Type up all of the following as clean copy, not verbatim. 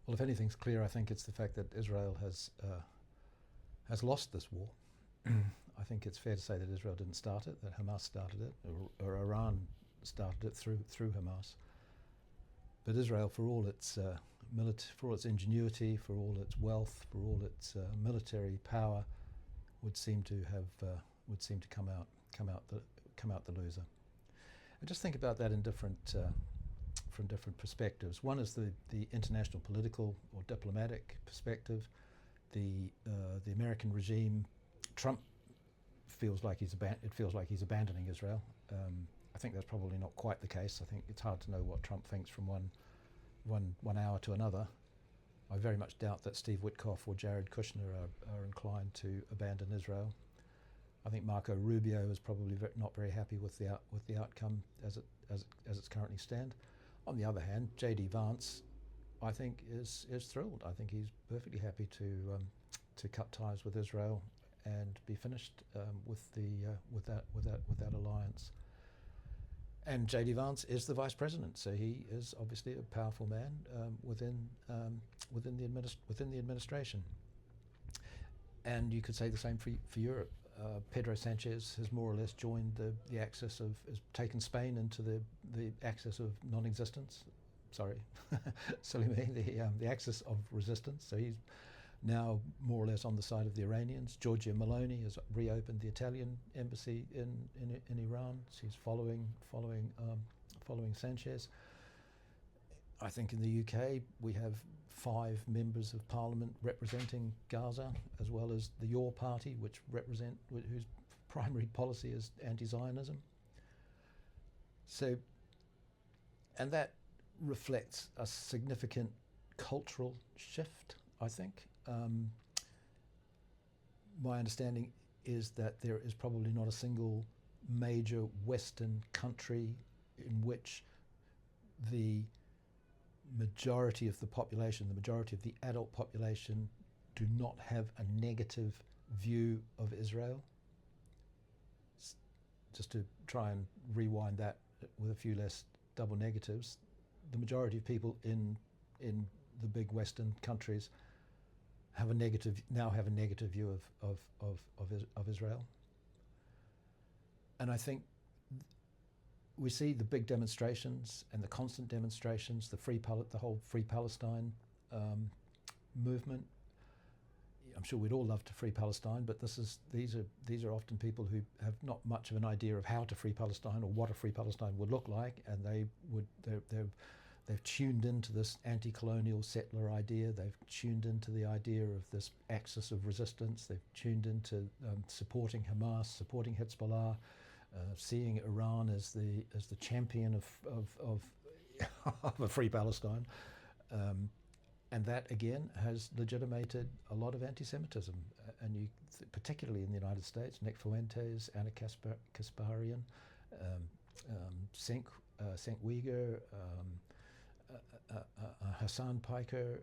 Well, if anything's clear, I think it's the fact that Israel has lost this war. I think it's fair to say that Israel didn't start it, that Hamas started it, or Iran started it through Hamas. But Israel, for all its for all its ingenuity, for all its wealth, for all its military power, would seem to come out the loser. And just think about that in different from different perspectives. One is the international political or diplomatic perspective. The American regime, Trump feels like he's abandoning Israel. I think that's probably not quite the case. I think it's hard to know what Trump thinks from one hour to another. I very much doubt that Steve Witkoff or Jared Kushner are inclined to abandon Israel. I think Marco Rubio is probably not very happy with the outcome as it's currently stand. On the other hand, J.D. Vance, I think, is thrilled. I think he's perfectly happy to cut ties with Israel and be finished with that alliance. And J.D. Vance is the vice president, so he is obviously a powerful man within the administration. And you could say the same for Europe. Pedro Sanchez has more or less joined the axis has taken Spain into the axis of non-existence. Sorry, silly me, the axis of resistance. So he's now more or less on the side of the Iranians. Giorgia Meloni has reopened the Italian embassy in Iran. She's following Sanchez. I think in the UK we have 5 members of Parliament representing Gaza, as well as the Your Party, whose primary policy is anti-Zionism. So, and that reflects a significant cultural shift, I think. My understanding is that there is probably not a single major Western country in which the majority of the population, the majority of the adult population, do not have a negative view of Israel. Just to try and rewind that with a few less double negatives, the majority of people in the big Western countries have a negative view of Israel. And I think we see the big demonstrations and the constant demonstrations, the whole Free Palestine movement. I'm sure we'd all love to free Palestine, but these are often people who have not much of an idea of how to free Palestine or what a free Palestine would look like, and they've tuned into this anti-colonial settler idea. They've tuned into the idea of this axis of resistance. They've tuned into supporting Hamas, supporting Hezbollah, seeing Iran as the champion of a free Palestine, and that again has legitimated a lot of anti-Semitism, and particularly in the United States. Nick Fuentes, Anna Kasparian, Cenk Uygur, Hassan Piker,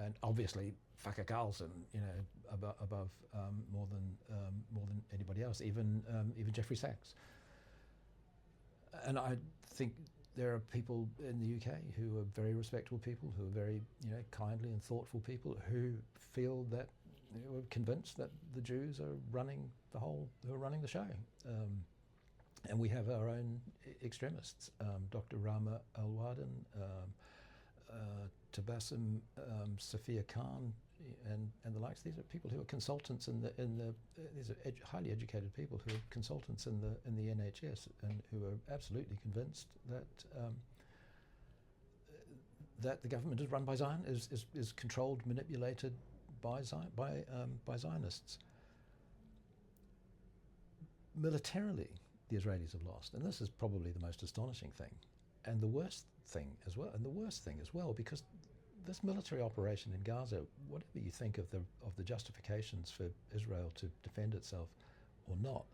and obviously Tucker Carlson, above more than anybody else, even Jeffrey Sachs. And I think there are people in the UK who are very respectable people, who are very kindly and thoughtful people, who feel that were convinced that the Jews are running the show. And we have our own extremists, Dr. Rama Al-Wadin, Tabassum Sophia Khan, and the likes. These are people who are consultants these are highly educated people who are consultants in the NHS, and who are absolutely convinced that the government is run by is controlled, manipulated by Zionists. Militarily, the Israelis have lost, and this is probably the most astonishing thing, and the worst thing as well, because this military operation in Gaza, whatever you think of the justifications for Israel to defend itself or not,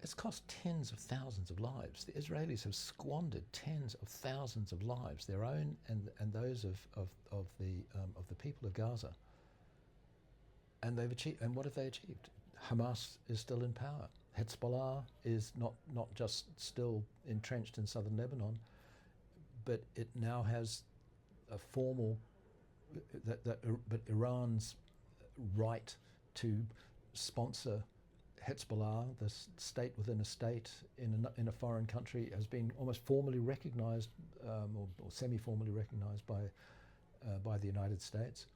it's cost tens of thousands of lives. The Israelis have squandered tens of thousands of lives, their own and those of the people of Gaza. And what have they achieved? Hamas is still in power. Hezbollah is not just still entrenched in southern Lebanon, but it now has a formal but Iran's right to sponsor Hezbollah, the state within a state in a foreign country, has been almost formally recognised or semi-formally recognised by the United States.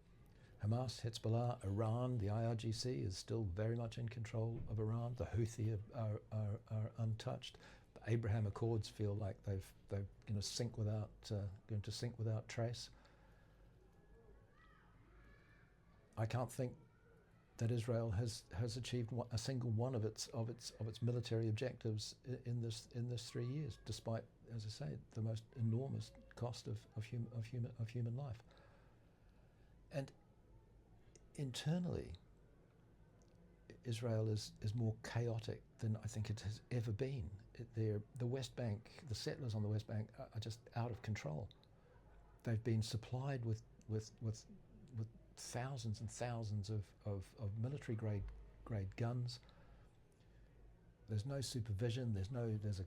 Hamas, Hezbollah, Iran, the IRGC is still very much in control of Iran. The Houthi are untouched. The Abraham Accords feel like they're going to sink without trace. I can't think that Israel has achieved a single one of its military objectives in this 3 years, despite, as I say, the most enormous cost of human life. And internally, Israel is more chaotic than I think it has ever been. The West Bank, the settlers on the West Bank are just out of control. They've been supplied with thousands and thousands of military grade guns. There's no supervision. There's a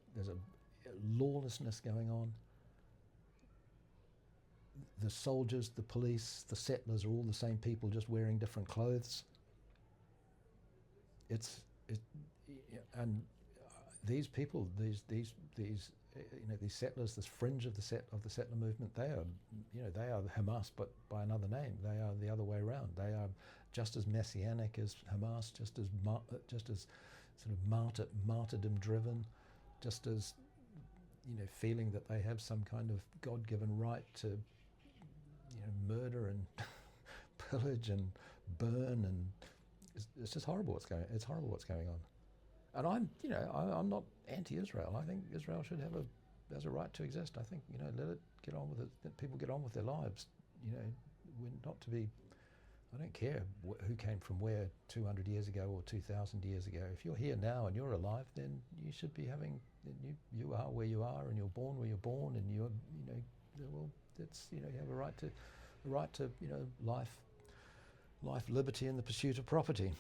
lawlessness going on. The soldiers, the police, the settlers are all the same people, just wearing different clothes. And these people, these settlers, this fringe of the settler movement, they are Hamas, but by another name. They are the other way around. They are just as messianic as Hamas, just as sort of martyrdom driven, just as feeling that they have some kind of God-given right to murder and pillage and burn, and it's just horrible what's going on. And I'm not anti-Israel. I think Israel should has a right to exist. I think let it get on with it. Let people get on with their lives. We're not to be. I don't care who came from where 200 years ago or 2,000 years ago. If you're here now and you're alive, then you should be having. You are where you are, and you're born where you're born, and you have a right to life, liberty, and the pursuit of property.